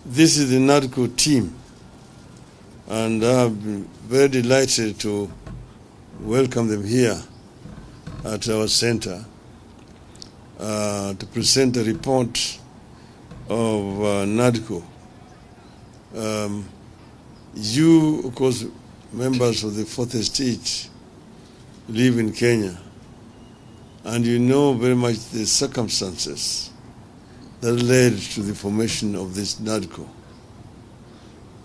This is the Nadco team, and I've been very delighted to welcome them here at our center to present a report of Nadco. You, of course, members of the Fourth Estate, live in Kenya, and you know very much the circumstances that led to the formation of this Nadco.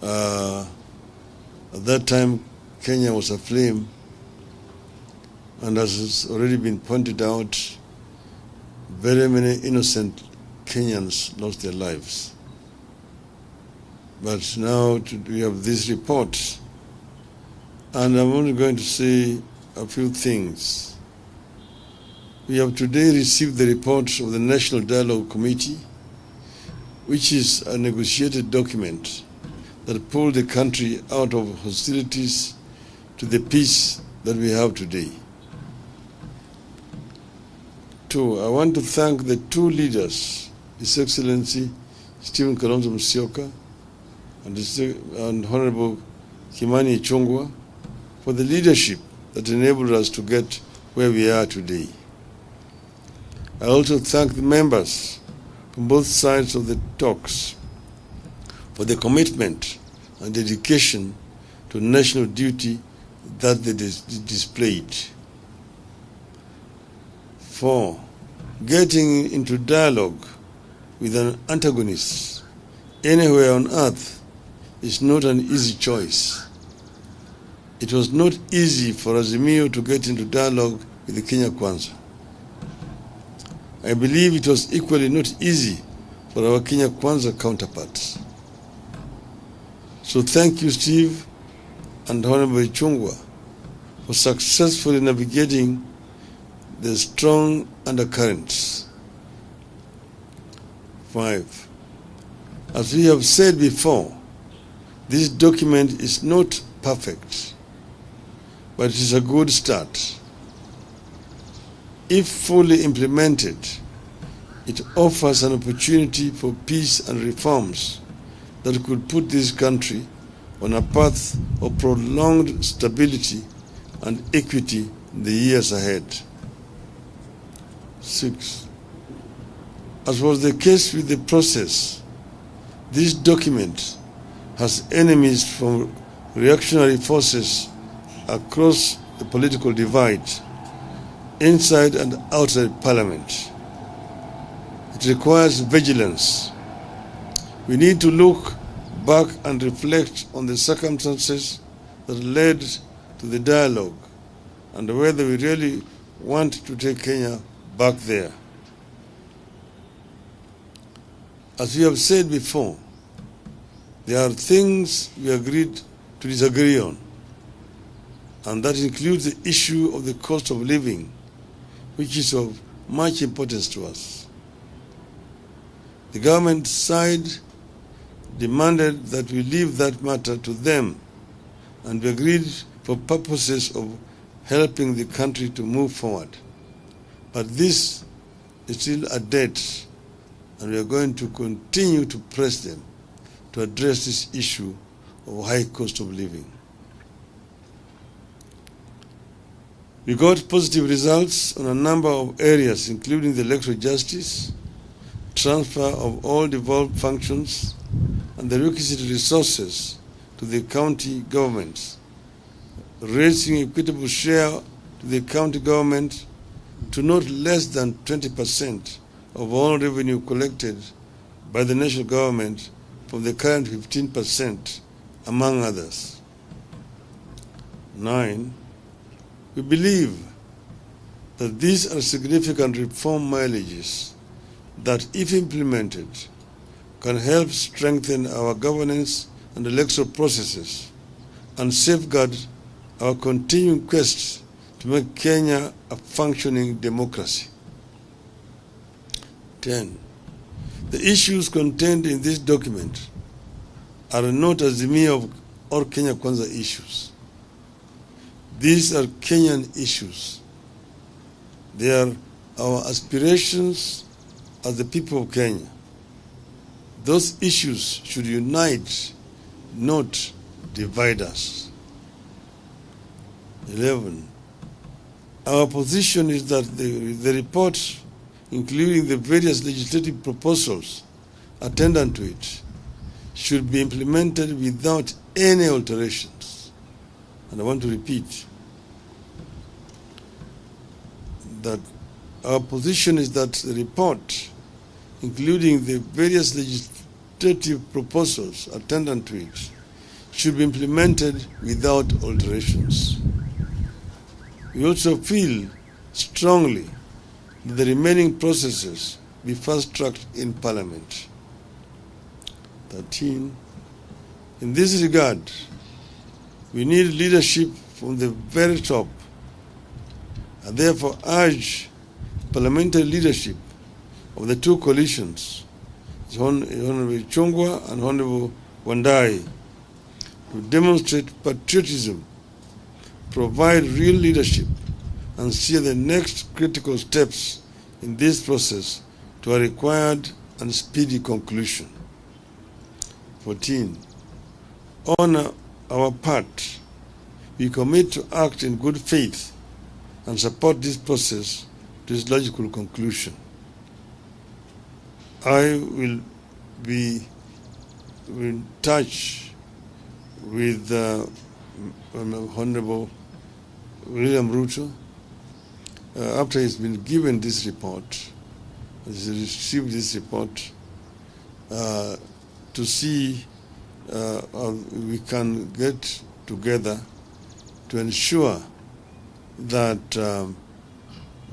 At that time, Kenya was aflame, and as has already been pointed out, very many innocent Kenyans lost their lives. But now we have this report, and I'm only going to say a few things. We have today received the report of the National Dialogue Committee, which is a negotiated document that pulled the country out of hostilities to the peace that we have today. Two, I want to thank the two leaders, His Excellency Stephen Kalonzo Musyoka and Honorable Kimani Ichung'wah, for the leadership that enabled us to get where we are today. I also thank the members from both sides of the talks for the commitment and dedication to national duty that they displayed. 4, getting into dialogue with an antagonist anywhere on earth is not an easy choice. It was not easy for Azimio to get into dialogue with the Kenya Kwanza. I believe it was equally not easy for our Kenya Kwanza counterparts. So thank you, Steve and Honorable Ichung'wah, for successfully navigating the strong undercurrents. 5, as we have said before, this document is not perfect, but it is a good start. If fully implemented, it offers an opportunity for peace and reforms that could put this country on a path of prolonged stability and equity in the years ahead. 6, as was the case with the process, this document has enemies from reactionary forces across the political divide, inside and outside Parliament. It requires vigilance. We need to look back and reflect on the circumstances that led to the dialogue and whether we really want to take Kenya back there. As we have said before, there are things we agreed to disagree on, and that includes the issue of the cost of living, which is of much importance to us. The government side demanded that we leave that matter to them, and we agreed for purposes of helping the country to move forward. But this is still a debt, and we are going to continue to press them to address this issue of high cost of living. We got positive results on a number of areas, including the electoral justice, transfer of all devolved functions, and the requisite resources to the county governments, raising equitable share to the county government to not less than 20% of all revenue collected by the national government from the current 15%, among others. 9, we believe that these are significant reform mileages that, if implemented, can help strengthen our governance and electoral processes and safeguard our continuing quest to make Kenya a functioning democracy. 10, the issues contained in this document are not Azimio or Kenya Kwanza issues. These are Kenyan issues. They are our aspirations as the people of Kenya. Those issues should unite, not divide us. 11. Our position is that the report, including the various legislative proposals attendant to it, should be implemented without any alterations. And I want to repeat that our position is that the report, including the various legislative proposals attendant to it, should be implemented without alterations. We also feel strongly that the remaining processes be fast-tracked in Parliament. 13. In this regard, we need leadership from the very top, and therefore urge parliamentary leadership of the two coalitions, Honorable Chungwa and Honorable Wandai, to demonstrate patriotism, provide real leadership, and steer the next critical steps in this process to a required and speedy conclusion. 14. On our part, we commit to act in good faith and support this process to its logical conclusion. I will be in touch with Honorable William Ruto after he's been given this report, he's received this report, to see how we can get together to ensure that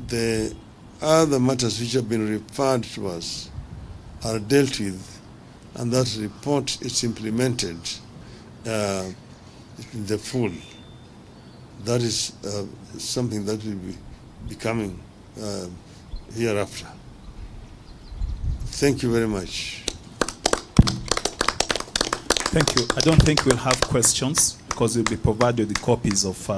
the other matters which have been referred to us are dealt with, and that report is implemented in the full. That is something that will be coming hereafter. Thank you very much. Thank you. I don't think we'll have questions because we'll be provided the copies of